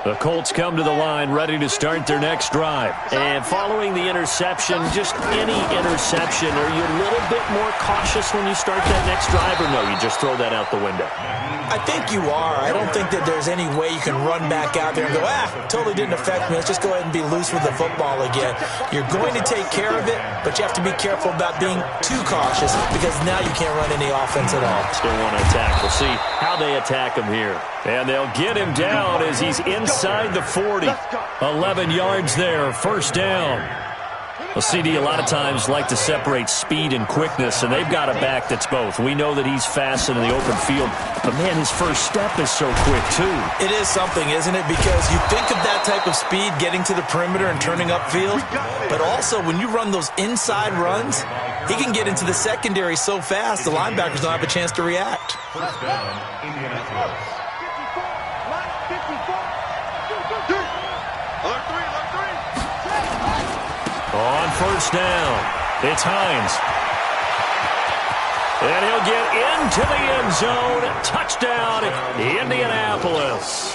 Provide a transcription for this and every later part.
The Colts come to the line ready to start their next drive. And following the interception, just any interception, are you a little bit more cautious when you start that next drive, or no, you just throw that out the window? I think you are. I don't think that there's any way you can run back out there and go, totally didn't affect me. Let's just go ahead and be loose with the football again. You're going to take care of it, but you have to be careful about being too cautious because now you can't run any offense at all. Still want to attack. We'll see how they attack him here. And they'll get him down as he's inside the 40. 11 yards there, first down. Well, CD a lot of times like to separate speed and quickness, and they've got a back that's both. We know that he's fast in the open field, but, man, his first step is so quick, too. It is something, isn't it? Because you think of that type of speed getting to the perimeter and turning upfield, but also when you run those inside runs, he can get into the secondary so fast the linebackers don't have a chance to react. First down, Indianapolis. On first down, it's Hines. And he'll get into the end zone. Touchdown, Indianapolis.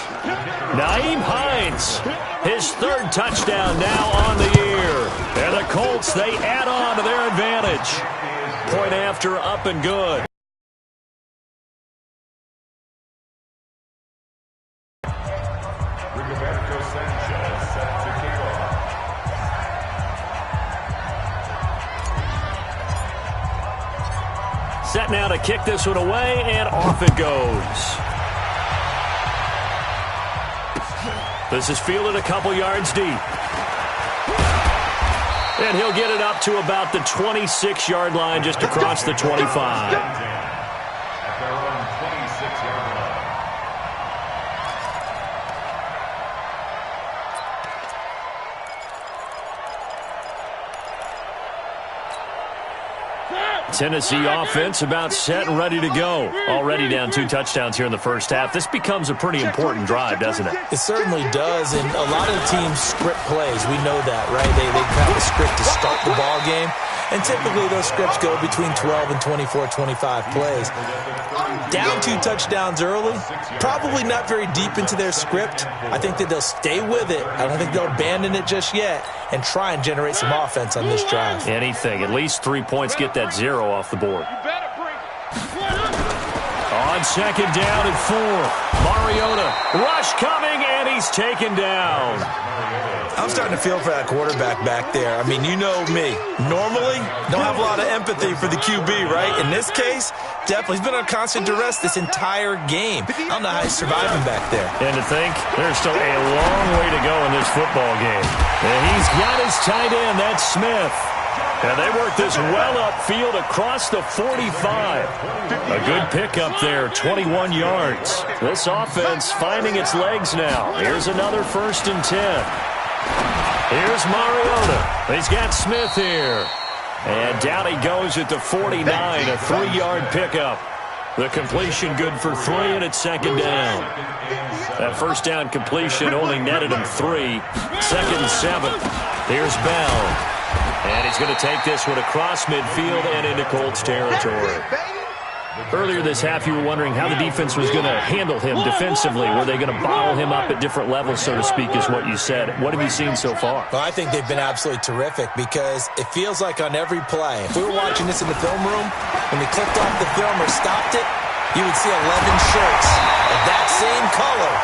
Naeem Hines, his third touchdown now on the year. And the Colts, they add on to their advantage. Point after, up and good. Set now to kick this one away, and off it goes. This is fielded a couple yards deep. And he'll get it up to about the 26-yard line, just across the 25. Tennessee offense about set and ready to go. Already down 2 touchdowns here in the first half. This becomes a pretty important drive, doesn't it? It certainly does, and a lot of the teams script plays. We know that, right? They have a script to start the ball game, and typically those scripts go between 12 and 24, 25 plays. Down 2 touchdowns early, probably not very deep into their script. I think that they'll stay with it. I don't think they'll abandon it just yet and try and generate some offense on this drive. Anything. At least 3 points, get that 0 off the board. On second down and 4. Mariota. Rush coming, and he's taken down. I'm starting to feel for that quarterback back there. I mean, you know me. Normally, don't have a lot of empathy for the QB, right? In this case, definitely. He's been on constant duress this entire game. I don't know how he's surviving back there. And to think, there's still a long way to go in this football game. And he's got his tight end. That's Smith. And they work this well upfield across the 45. A good pickup there, 21 yards. This offense finding its legs now. Here's another 1st and 10. Here's Mariota. He's got Smith here. And down he goes at the 49, a 3-yard pickup. The completion good for 3, and it's second down. That first down completion only netted him 3. 2nd and 7. Here's Bell. And he's going to take this one across midfield and into Colts territory. Earlier this half, you were wondering how the defense was going to handle him defensively. Were they going to bottle him up at different levels, so to speak, is what you said. What have you seen so far? Well, I think they've been absolutely terrific because it feels like on every play, if we were watching this in the film room, when they clicked off the film or stopped it, you would see 11 shirts of that same color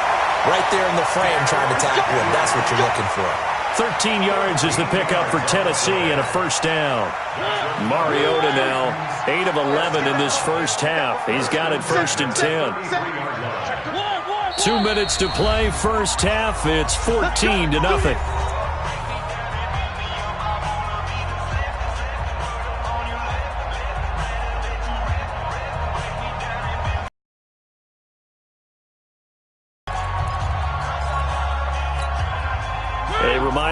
right there in the frame trying to tackle him. That's what you're looking for. 13 yards is the pickup for Tennessee and a first down. Mariota now 8 of 11 in this first half. He's got it 1st and 10. 2 minutes to play first half. It's 14-0.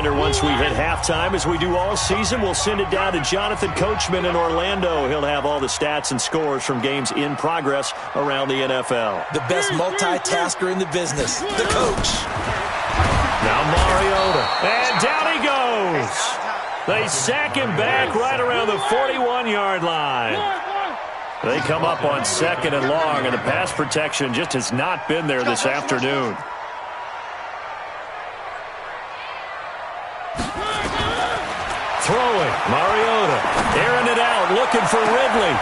Once we hit halftime, as we do all season, we'll send it down to Jonathan Coachman in Orlando. He'll have all the stats and scores from games in progress around the NFL. The best multitasker in the business, the coach. Now Mariota, and down he goes. They sack him back right around the 41-yard line. They come up on 2nd and long, and the pass protection just has not been there this afternoon. Throwing. Mariota. Airing it out. Looking for Ridley.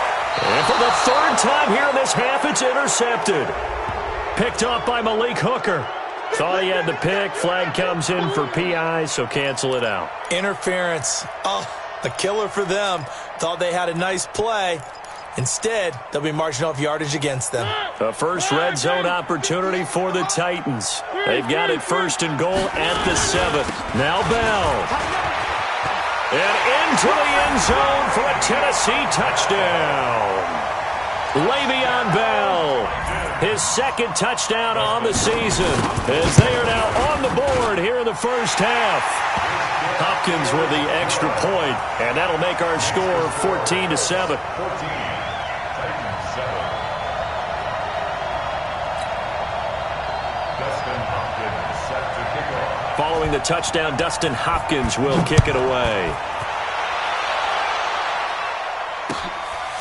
And for the third time here in this half, it's intercepted. Picked off by Malik Hooker. Thought he had the pick. Flag comes in for PI, so cancel it out. Interference. Oh, a killer for them. Thought they had a nice play. Instead, they'll be marching off yardage against them. A first red zone opportunity for the Titans. They've got it first and goal at the 7. Now Bell. And into the end zone for a Tennessee touchdown. Le'Veon Bell. His second touchdown on the season as they are now on the board here in the first half. Hopkins with the extra point, and that'll make our score 14-7. Following the touchdown, Dustin Hopkins will kick it away.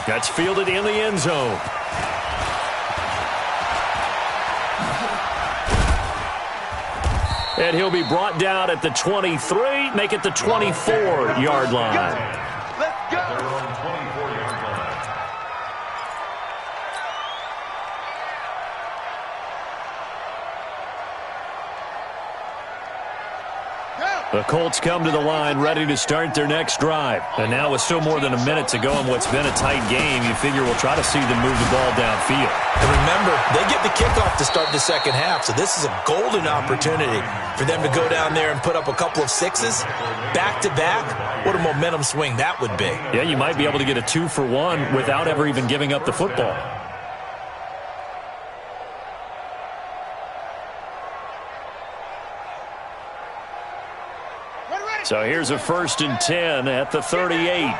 That's fielded in the end zone. And he'll be brought down at the 23, make it the 24-yard line. Let's go. They're on 24-yard line. The Colts come to the line ready to start their next drive. And now with still more than a minute to go in what's been a tight game, you figure we'll try to see them move the ball downfield. And remember, they get the kickoff to start the second half, so this is a golden opportunity for them to go down there and put up a couple of sixes. Back-to-back, what a momentum swing that would be. Yeah, you might be able to get a 2-for-1 without ever even giving up the football. So here's a 1st and 10 at the 38.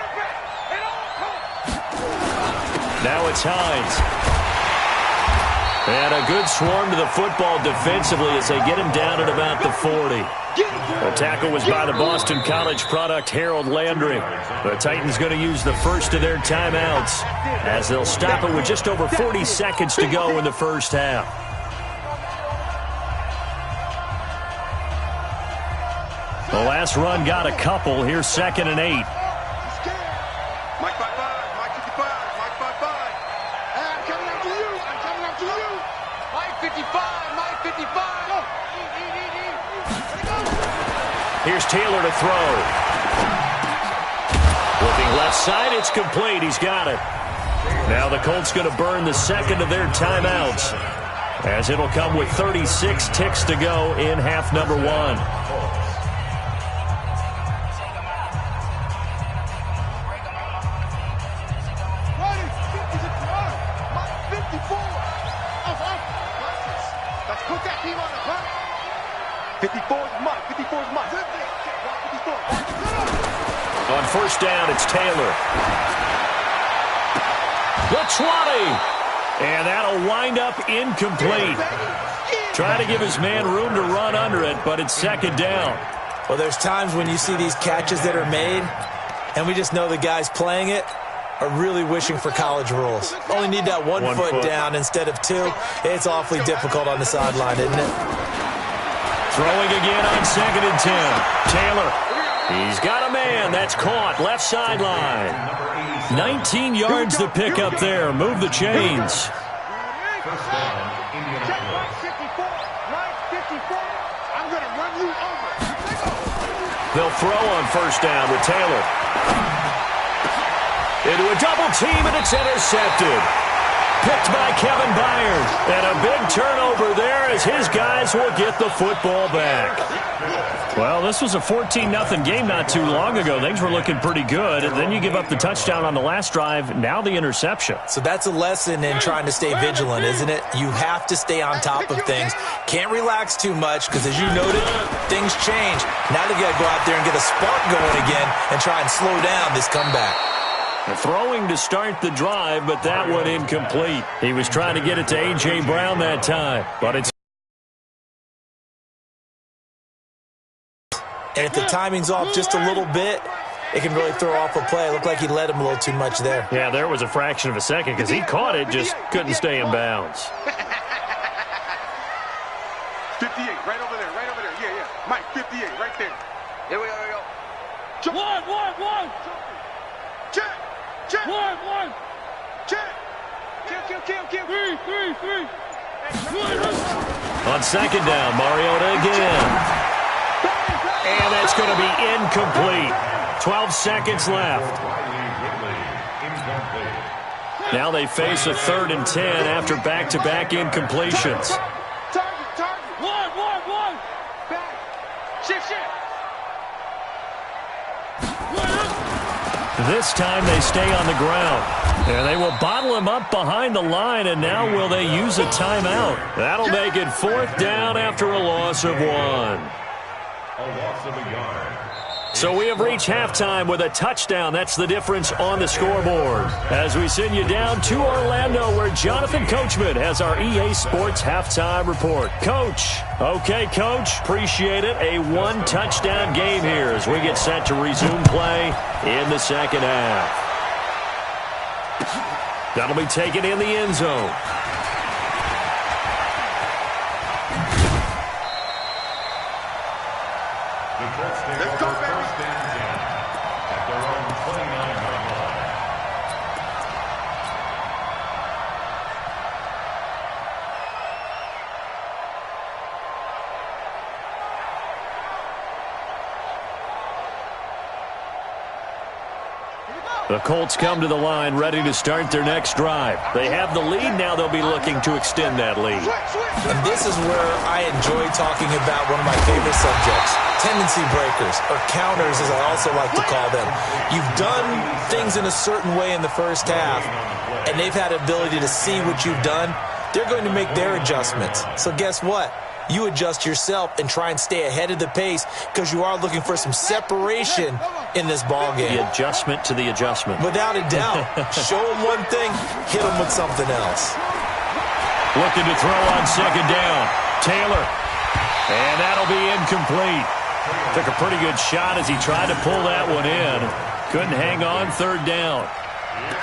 Now it's Hines. And a good swarm to the football defensively as they get him down at about the 40. The tackle was by the Boston College product, Harold Landry. The Titans going to use the first of their timeouts as they'll stop it with just over 40 seconds to go in the first half. The last run got a couple. Here's 2nd and 8. Mike 5-5, Mike 55, Mike 5-5. Hey, I'm coming after you. I'm coming after you. Mike 55, Mike 55. Go. Here's Taylor to throw. Looking left side, it's complete. He's got it. Now the Colts going to burn the second of their timeouts as it'll come with 36 ticks to go in half number 1. Let's put that team on the hunt. 54's Mike. 54's Mike. 54. On first down, it's Taylor. The 20. And that'll wind up incomplete. Trying to give his man room to run under it, but it's 2nd down. Well, there's times when you see these catches that are made, and we just know the guys playing it are really wishing for college rules. Only need that one foot down instead of 2. It's awfully difficult on the sideline, isn't it? Throwing again on 2nd and 10. Taylor. He's got a man. That's caught. Left sideline. 19 yards to pick up there. Move the chains. First down, Indianapolis. 54, Mike 54. I'm going to run you over. They'll throw on first down with Taylor. Into a double team, and it's intercepted. Picked by Kevin Byard. And a big turnover there as his guys will get the football back. Well, this was a 14-0 game not too long ago. Things were looking pretty good. And then you give up the touchdown on the last drive. Now the interception. So that's a lesson in trying to stay vigilant, isn't it? You have to stay on top of things. Can't relax too much because, as you noted, things change. Now they got to go out there and get a spark going again and try and slow down this comeback. Throwing to start the drive, but that one incomplete. He was trying to get it to A.J. Brown that time, but it's... And if the timing's off just a little bit, it can really throw off a play. It looked like he led him a little too much there. Yeah, there was a fraction of a second because he caught it, just couldn't stay in bounds. 58, right over there, right over there. Yeah, yeah. Mike, 58, right there. Here we go, here we go. One. Check. One. Check. Kill. Three. On second down, Mariota again. And that's going to be incomplete. 12 seconds left. Now they face a 3rd and 10 after back-to-back incompletions. Target. One. Back. Shift. This time they stay on the ground. And they will bottle him up behind the line, and now will they use a timeout? That'll make it 4th down after a loss of 1. A loss of a yard. So we have reached halftime with a touchdown. That's the difference on the scoreboard. As we send you down to Orlando, where Jonathan Coachman has our EA Sports halftime report. Coach. Okay, Coach. Appreciate it. A 1-touchdown game here as we get set to resume play in the second half. That'll be taken in the end zone. Let's go, baby. First and 10 at their own 29-yard line. The Colts come to the line ready to start their next drive. They have the lead. Now they'll be looking to extend that lead. And this is where I enjoy talking about one of my favorite subjects, tendency breakers, or counters as I also like to call them. You've done things in a certain way in the first half, and they've had ability to see what you've done. They're going to make their adjustments. So guess what? You adjust yourself and try and stay ahead of the pace because you are looking for some separation in this ball game. The adjustment to the adjustment. Without a doubt. Show them one thing, hit them with something else. Looking to throw on second down. Taylor. And that'll be incomplete. Took a pretty good shot as he tried to pull that one in. Couldn't hang on 3rd down.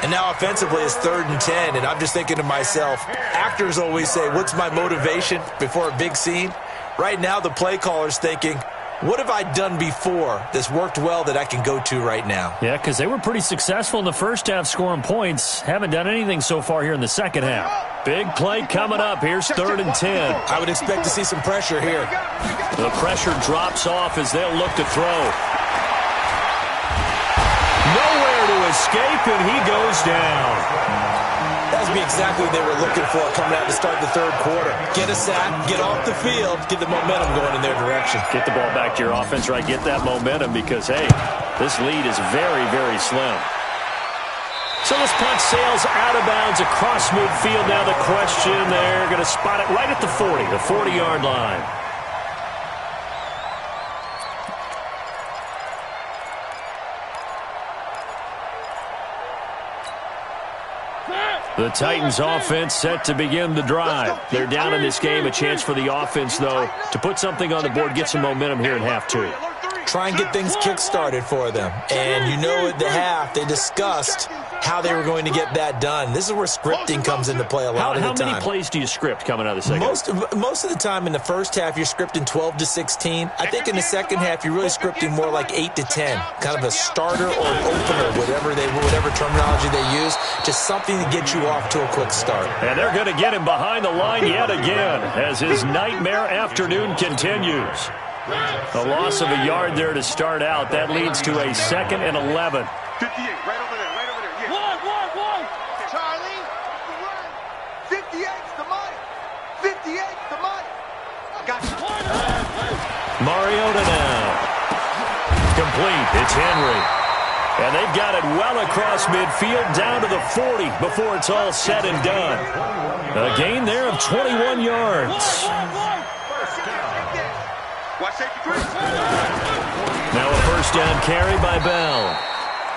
And now offensively it's 3rd and 10, and I'm just thinking to myself, actors always say, what's my motivation before a big scene? Right now the play caller's thinking, what have I done before that's worked well that I can go to right now? Yeah, because they were pretty successful in the first half scoring points. Haven't done anything so far here in the second half. Big play coming up. Here's 3rd and 10. I would expect to see some pressure here. The pressure drops off as they'll look to throw. Nowhere to escape, and he goes down. That would be exactly what they were looking for coming out to start the 3rd quarter. Get a sack, get off the field, get the momentum going in their direction. Get the ball back to your offense, right? Get that momentum because, hey, this lead is very, very slim. So this punt sails out of bounds across midfield. Now the question, they're going to spot it right at the 40, the 40-yard line. The Titans offense set to begin the drive. They're down in this game. A chance for the offense, though, to put something on the board, get some momentum here in half 2. Try and get things kick-started for them. And you know at the half, they discussed how they were going to get that done. This is where scripting comes into play a lot of the time. How many plays do you script coming out of the second? Most of the time in the first half, you're scripting 12 to 16. I think in the second half, you're really scripting more like 8 to 10. Kind of a starter or an opener, whatever terminology they use. Just something to get you off to a quick start. And they're going to get him behind the line yet again as his nightmare afternoon continues. A loss of a yard there to start out. That leads to a 2nd and 11. 58, right over there. Yeah. One. Charlie, 58's the money. 58's the money. Got you. Mariota now. Complete. It's Henry. And they've got it well across midfield down to the 40 before it's all said and done. A gain there of 21 yards. Now a first down carry by Bell.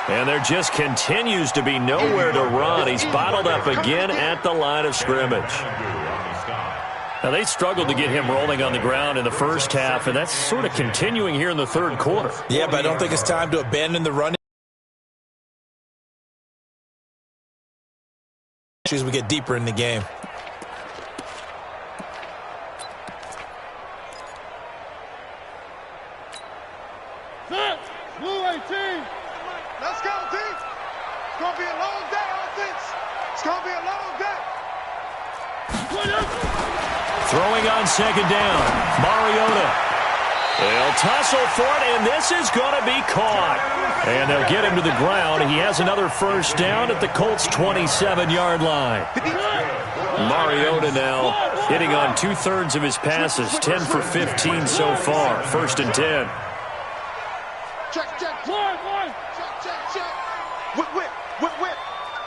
And there just continues to be nowhere to run. He's bottled up again at the line of scrimmage. Now they struggled to get him rolling on the ground in the first half, and that's sort of continuing here in the 3rd quarter. Yeah, but I don't think it's time to abandon the running as we get deeper in the game. Let's go, team. It's going to be a long day, offense. It's going to be a long day. Throwing on second down. Mariota. They'll tussle for it, and this is going to be caught. And they'll get him to the ground. He has another first down at the Colts' 27-yard line. Mariota now hitting on 2/3 of his passes, 10 for 15 so far. 1st and 10. Check. Check. Whip.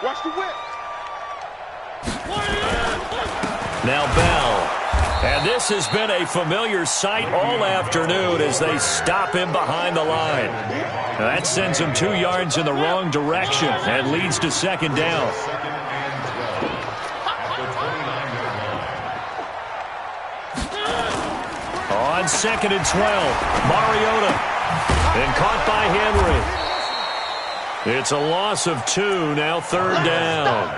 Watch the whip. Now Bell. And this has been a familiar sight all afternoon as they stop him behind the line. Now that sends him 2 yards in the wrong direction and leads to second down. On 2nd and 12, Mariota. And caught by Henry. It's a loss of 2, now 3rd down.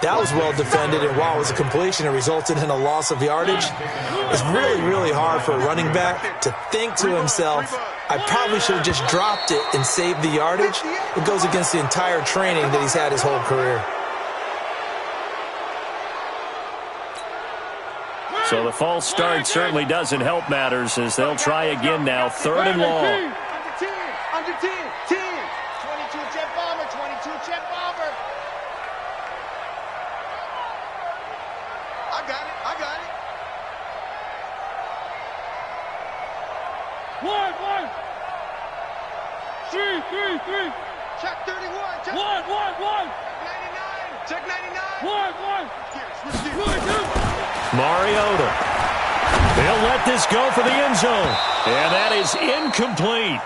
That was well defended, and while it was a completion, it resulted in a loss of yardage. It's really, really hard for a running back to think to himself, I probably should have just dropped it and saved the yardage. It goes against the entire training that he's had his whole career. So the false start certainly doesn't help matters as they'll try again now, 3rd and long. Under 10. 22 jet bomber, 22 jet bomber. I got it. One. 3. Check 31. Check 1. 99. Check 99. 1. Mariota. They'll let this go for the end zone. And that is incomplete.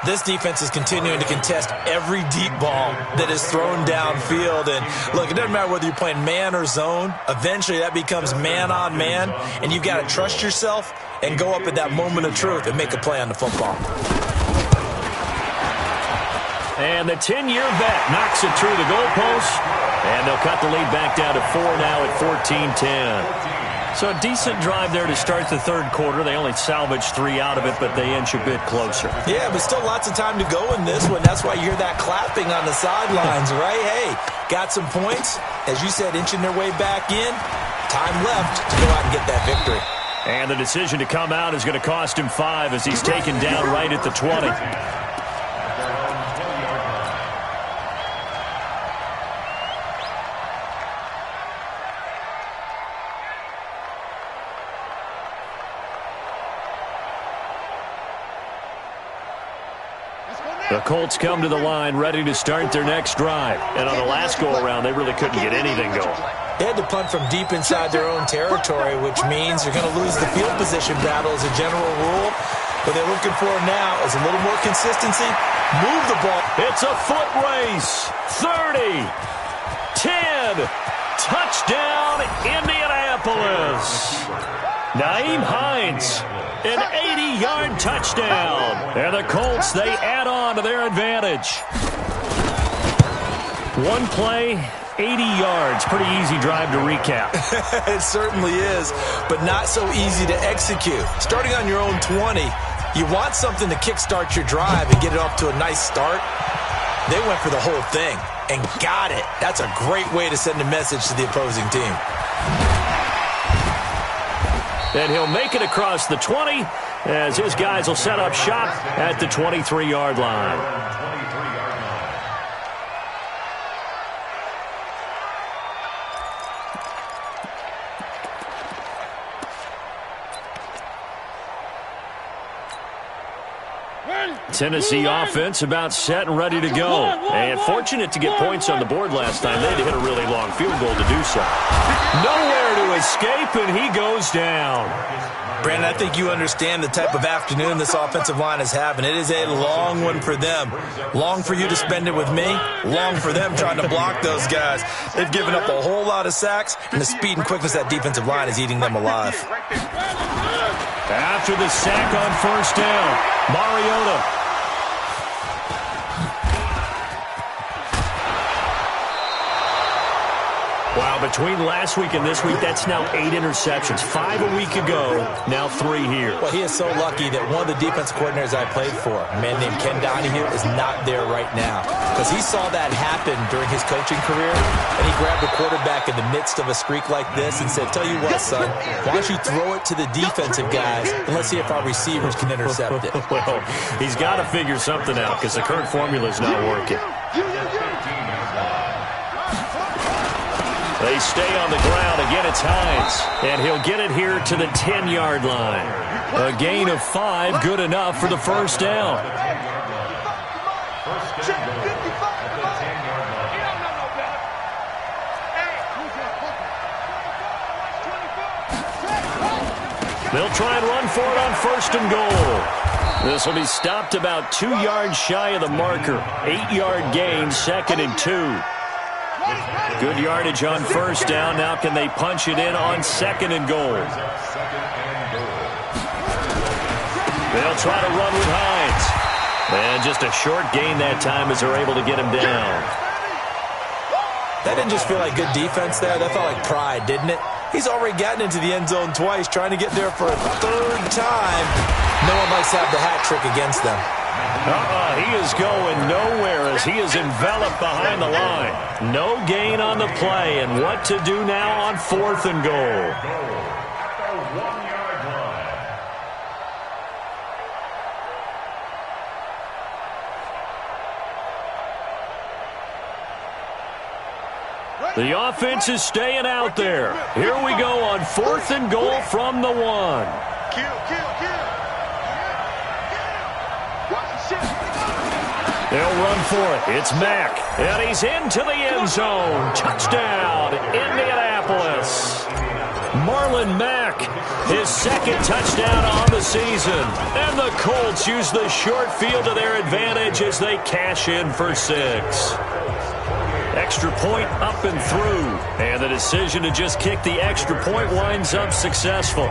This defense is continuing to contest every deep ball that is thrown downfield. And look, it doesn't matter whether you're playing man or zone. Eventually, that becomes man on man. And you've got to trust yourself and go up at that moment of truth and make a play on the football. And the 10-year vet knocks it through the goalpost. And they'll cut the lead back down to 4 now at 14-10. So a decent drive there to start the 3rd quarter. They only salvaged 3 out of it, but they inch a bit closer. Yeah, but still lots of time to go in this one. That's why you hear that clapping on the sidelines, right? Hey, got some points. As you said, inching their way back in. Time left to go out and get that victory. And the decision to come out is going to cost him 5 as he's taken down right at the 20. The Colts come to the line ready to start their next drive. And on the last go-around, they really couldn't get anything going. They had to punt from deep inside their own territory, which means you're going to lose the field position battle as a general rule. What they're looking for now is a little more consistency. Move the ball. It's a foot race. 30, 10, touchdown, Indianapolis. Nyheim Hines. An 80-yard touchdown. And the Colts, they add on to their advantage. One play, 80 yards. Pretty easy drive to recap. It certainly is, but not so easy to execute. Starting on your own 20, you want something to kickstart your drive and get it off to a nice start. They went for the whole thing and got it. That's a great way to send a message to the opposing team. And he'll make it across the 20 as his guys will set up shop at the 23-yard line. Tennessee offense about set and ready to go. And fortunate to get points on the board last time. They had to hit a really long field goal to do so. Nowhere to escape, and he goes down. Brandon, I think you understand the type of afternoon this offensive line is having. It is a long one for them. Long for you to spend it with me. Long for them trying to block those guys. They've given up a whole lot of sacks, and the speed and quickness of that defensive line is eating them alive. After the sack on first down, Mariota. Wow, between last week and this week, that's now 8 interceptions. 5 a week ago, now 3 here. Well, he is so lucky that one of the defense coordinators I played for, a man named Ken Donahue, is not there right now. Because he saw that happen during his coaching career, and he grabbed the quarterback in the midst of a streak like this and said, tell you what, son, why don't you throw it to the defensive guys, and let's see if our receivers can intercept it. Well, he's got to figure something out because the current formula is not working. They stay on the ground. Again, it's Hines. And he'll get it here to the 10-yard line. A gain of 5, good enough for the first down. They'll try and run for it on 1st and goal. This will be stopped about 2 yards shy of the marker. 8-yard gain, 2nd and 2. Good yardage on 1st down. Now can they punch it in on 2nd and goal? They'll try to run with Hines. And just a short gain that time as they're able to get him down. That didn't just feel like good defense there. That felt like pride, didn't it? He's already gotten into the end zone twice, trying to get there for a 3rd time. No one likes to have the hat trick against them. He is going nowhere as he is enveloped behind the line. No gain on the play, and what to do now on 4th and goal. The offense is staying out there. Here we go on 4th and goal from the 1. They'll run for it. It's Mack. And he's into the end zone. Touchdown, Indianapolis. Marlon Mack, his 2nd touchdown on the season. And the Colts use the short field to their advantage as they cash in for 6. Extra point up and through. And the decision to just kick the extra point winds up successful.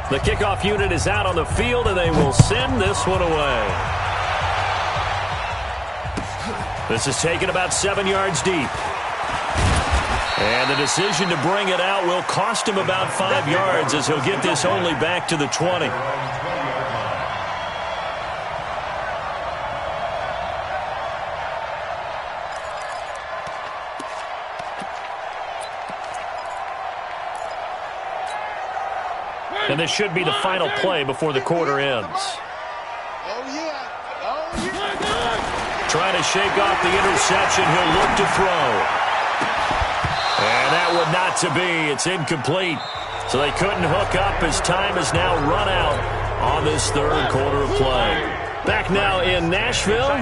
The kickoff unit is out on the field, and they will send this one away. This is taken about 7 yards deep. And the decision to bring it out will cost him about 5 yards as he'll get this only back to the 20. And this should be the final play before the quarter ends. Trying to shake off the interception. He'll look to throw. And that would not to be. It's incomplete. So they couldn't hook up as time has now run out on this 3rd quarter of play. Back now in Nashville.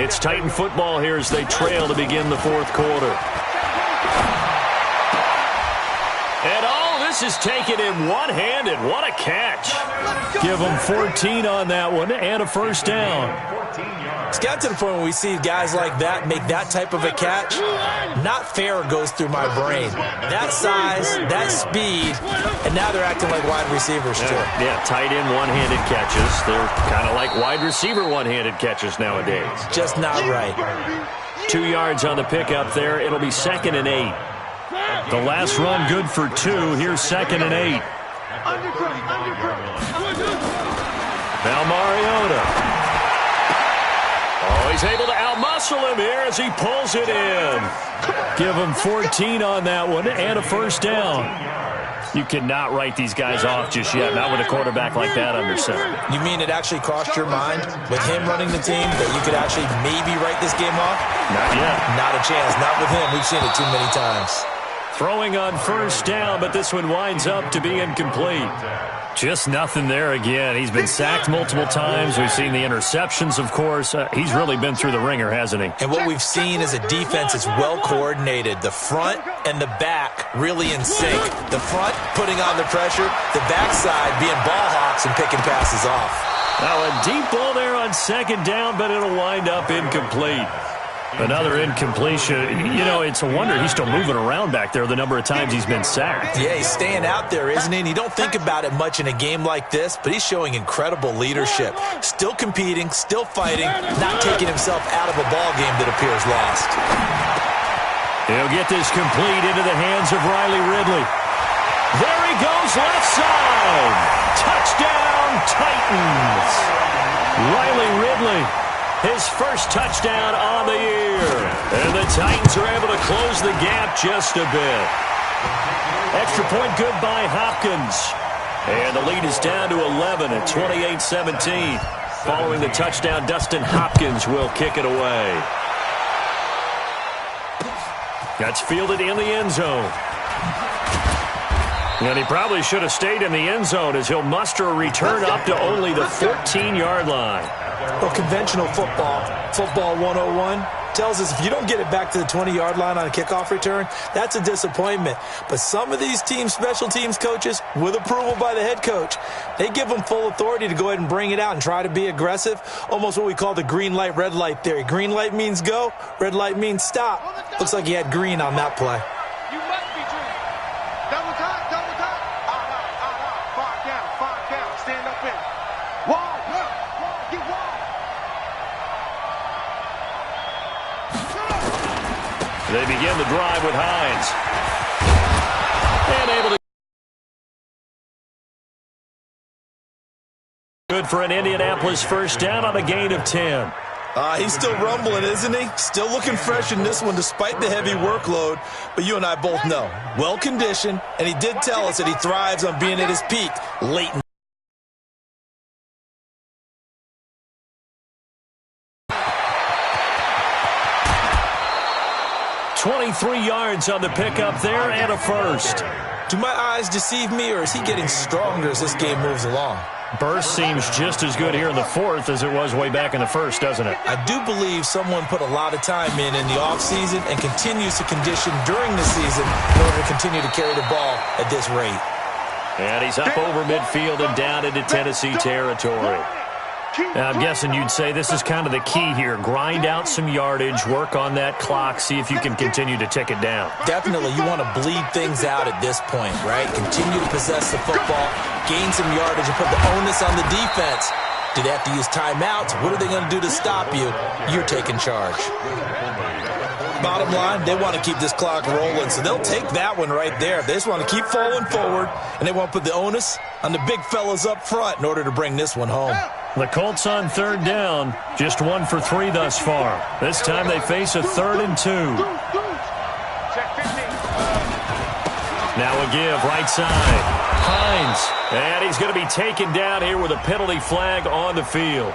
It's Titan football here as they trail to begin the 4th quarter. And this is taken in one-handed. What a catch. Give them 14 on that one and a first down. It's got to the point where we see guys like that make that type of a catch. Not fair goes through my brain. That size, that speed, and now they're acting like wide receivers too. Yeah, tight end one-handed catches. They're kind of like wide receiver one-handed catches nowadays. Just not right. 2 yards on the pickup there. It'll be 2nd and 8. The last run good for 2. Here's 2nd and 8. Now Mariota. Oh, he's able to outmuscle him here as he pulls it in. Give him 14 on that one and a first down. You cannot write these guys off just yet, not with a quarterback like that under center. You mean it actually crossed your mind with him running the team that you could actually maybe write this game off? Not yet. Not a chance. Not with him. We've seen it too many times. Throwing on first down, but this one winds up to be incomplete. Just nothing there again. He's been sacked multiple times. We've seen the interceptions, of course. He's really been through the ringer, hasn't he? And what we've seen is a defense that's well coordinated. The front and the back really in sync. The front putting on the pressure, the backside being ball hawks and picking passes off. Now a deep ball there on 2nd down, but it'll wind up incomplete. Another incompletion. You know, it's a wonder he's still moving around back there the number of times he's been sacked. Yeah, he's staying out there, isn't he? And you don't think about it much in a game like this, but he's showing incredible leadership. Still competing, still fighting, not taking himself out of a ball game that appears lost. He'll get this complete into the hands of Riley Ridley. There he goes, left side. Touchdown, Titans. Riley Ridley, his first touchdown on the year. And the Titans are able to close the gap just a bit. Extra point good by Hopkins. And the lead is down to 11 at 28-17. Following the touchdown, Dustin Hopkins will kick it away. That's fielded in the end zone. And he probably should have stayed in the end zone as he'll muster a return up to only the 14-yard line. Well, conventional football 101, tells us if you don't get it back to the 20-yard line on a kickoff return, that's a disappointment. But some of these special teams coaches, with approval by the head coach, they give them full authority to go ahead and bring it out and try to be aggressive, almost what we call the green light, red light theory. Green light means go, red light means stop. Looks like he had green on that play. You must be true. Double time. Five down. Stand up in. Wall. Get wall. They begin the drive with Hines. And able to... Good for an Indianapolis first down on a gain of 10. He's still rumbling, isn't he? Still looking fresh in this one despite the heavy workload. But you and I both know, well-conditioned, and he did tell us that he thrives on being at his peak late in 23 yards on the pickup there and a first. Do my eyes deceive me, or is he getting stronger as this game moves along? Burst seems just as good here in the fourth as it was way back in the first, doesn't it? I do believe someone put a lot of time in the offseason and continues to condition during the season in order to continue to carry the ball at this rate. And he's up over midfield and down into Tennessee territory. Now, I'm guessing you'd say this is kind of the key here. Grind out some yardage, work on that clock, see if you can continue to tick it down. Definitely, you want to bleed things out at this point, right? Continue to possess the football, gain some yardage, and put the onus on the defense. Do they have to use timeouts? What are they going to do to stop you? You're taking charge. Bottom line, they want to keep this clock rolling, so they'll take that one right there. They just want to keep falling forward, and they want to put the onus on the big fellas up front in order to bring this one home. The Colts on third down, just 1 for 3 thus far. This time they face a 3rd and 2. Now a give, right side. Hines, and he's going to be taken down here with a penalty flag on the field.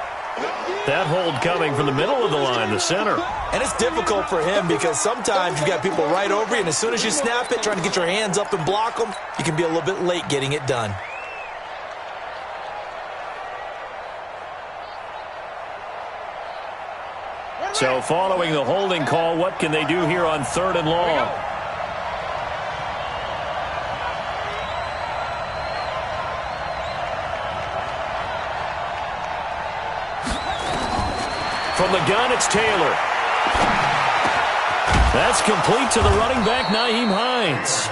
That hold coming from the middle of the line, the center. And it's difficult for him because sometimes you got people right over you, and as soon as you snap it, trying to get your hands up and block them, you can be a little bit late getting it done. So following the holding call, what can they do here on 3rd and long? From the gun, it's Taylor. That's complete to the running back, Nyheim Hines.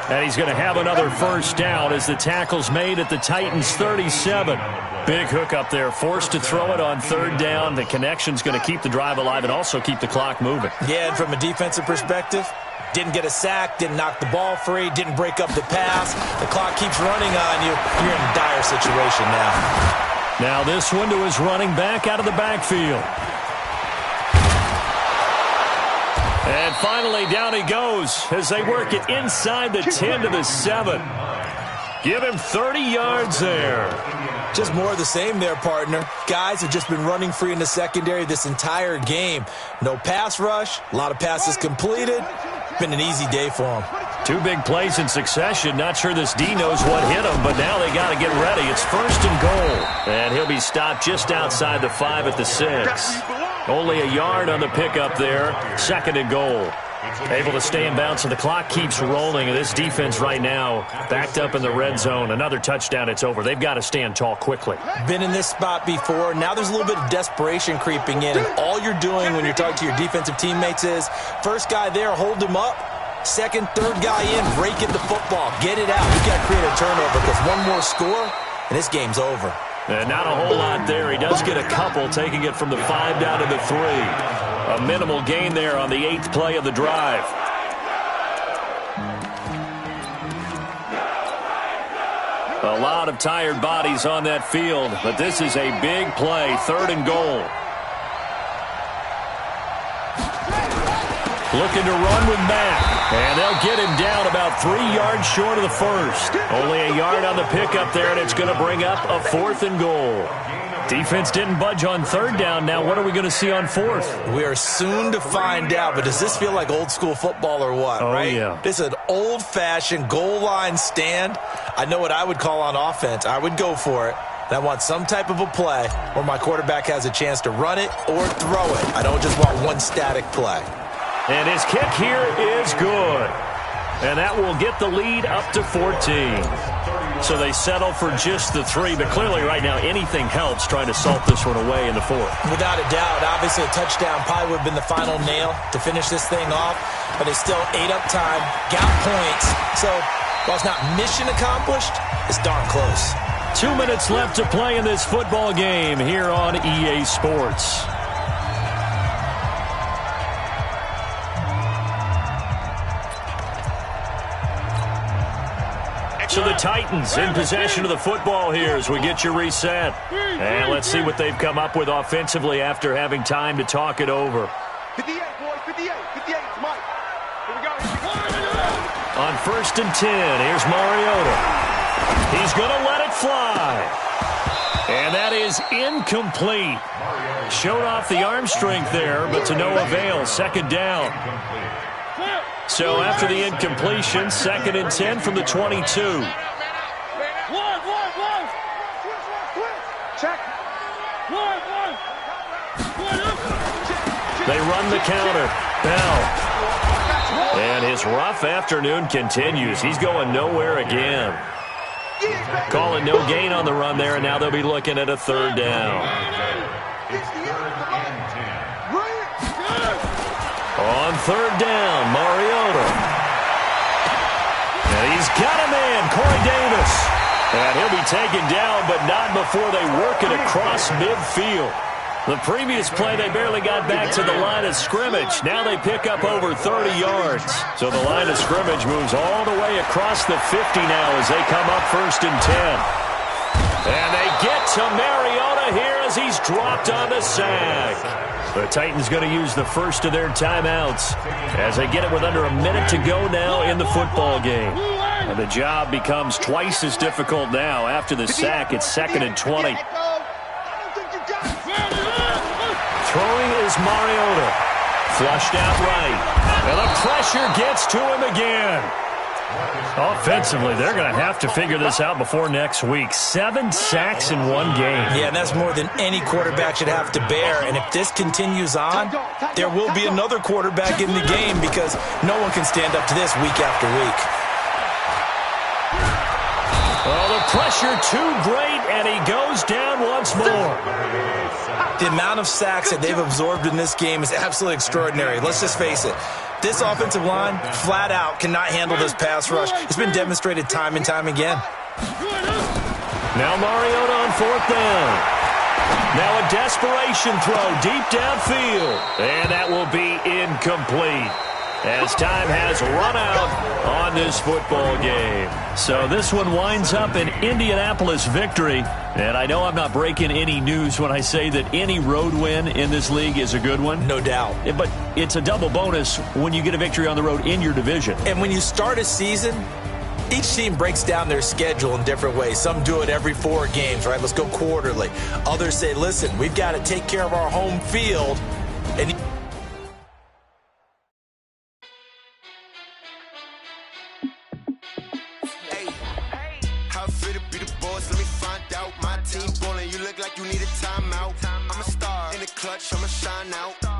And he's going to have another first down as the tackle's made at the Titans' 37. Big hook up there, forced to throw it on 3rd down. The connection's going to keep the drive alive and also keep the clock moving. Yeah, and from a defensive perspective, didn't get a sack, didn't knock the ball free, didn't break up the pass. The clock keeps running on you. You're in a dire situation now. Now this one to his running back out of the backfield. And finally, down he goes as they work it inside the 10 to the 7. Give him 30 yards there. Just more of the same there, partner. Guys have just been running free in the secondary this entire game. No pass rush, a lot of passes completed. Been an easy day for them. 2 big plays in succession. Not sure this D knows what hit him, but now they got to get ready. It's 1st and goal. And he'll be stopped just outside the 5 at the 6. Only a yard on the pickup there. 2nd and goal. Able to stay in bounds, so the clock keeps rolling, and this defense right now backed up in the red zone. Another touchdown, it's over. They've got to stand tall quickly. Been in this spot before. Now there's a little bit of desperation creeping in, and all you're doing when you're talking to your defensive teammates is, first guy there, hold him up. Second, third guy in, rake at the football. Get it out. You've got to create a turnover because one more score, and this game's over. And not a whole lot there. He does get a couple, taking it from the 5 down to the 3. A minimal gain there on the 8th play of the drive. A lot of tired bodies on that field, but this is a big play, 3rd and goal. Looking to run with Matt, and they'll get him down about 3 yards short of the first. Only a yard on the pickup there, and it's going to bring up a 4th and goal. Defense didn't budge on 3rd down. Now what are we going to see on 4th? We are soon to find out, but does this feel like old school football or what, right? Yeah. This is an old-fashioned goal line stand. I know what I would call on offense. I would go for it. And I want some type of a play where my quarterback has a chance to run it or throw it. I don't just want one static play. And his kick here is good. And that will get the lead up to 14. So they settle for just the 3, but clearly right now anything helps trying to salt this one away in the 4th. Without a doubt, obviously a touchdown probably would have been the final nail to finish this thing off, but they still ate up time, got points. So while it's not mission accomplished, it's darn close. 2 minutes left to play in this football game here on EA Sports. So the Titans in possession of the football here as we get you reset. And let's see what they've come up with offensively after having time to talk it over. 58, boys, 58, 58, Mike. Here we go. On 1st and 10, here's Mariota. He's going to let it fly. And that is incomplete. Showed off the arm strength there, but to no avail. 2nd down. So after the incompletion, 2nd and 10 from the 22. They run the counter. Bell. And his rough afternoon continues. He's going nowhere again. Calling no gain on the run there, and now they'll be looking at a 3rd down. On 3rd down, Mariota. And he's got a man, Corey Davis. And he'll be taken down, but not before they work it across midfield. The previous play, they barely got back to the line of scrimmage. Now they pick up over 30 yards. So the line of scrimmage moves all the way across the 50 now as they come up 1st and 10. And they get to Mariota here as he's dropped on the sack. The Titans going to use the first of their timeouts as they get it with under a minute to go now in the football game. And the job becomes twice as difficult now after the sack. It's 2nd and 20. Throwing is Mariota. Flushed out right. And the pressure gets to him again. Offensively, they're going to have to figure this out before next week. 7 sacks in one game. Yeah, and that's more than any quarterback should have to bear. And if this continues on, there will be another quarterback in the game because no one can stand up to this week after week. Oh, the pressure too great, and he goes down once more. The amount of sacks that they've absorbed in this game is absolutely extraordinary. Let's just face it. This offensive line, flat out, cannot handle this pass rush. It's been demonstrated time and time again. Now Mariota on 4th down. Now a desperation throw deep downfield. And that will be incomplete as time has run out on this football game. So this one winds up an Indianapolis victory. And I know I'm not breaking any news when I say that any road win in this league is a good one. No doubt. But it's a double bonus when you get a victory on the road in your division. And when you start a season, each team breaks down their schedule in different ways. Some do it every 4 games, right? Let's go quarterly. Others say, listen, we've got to take care of our home field. And team ballin', you look like you need a timeout. I'm a star in the clutch, I'ma shine out.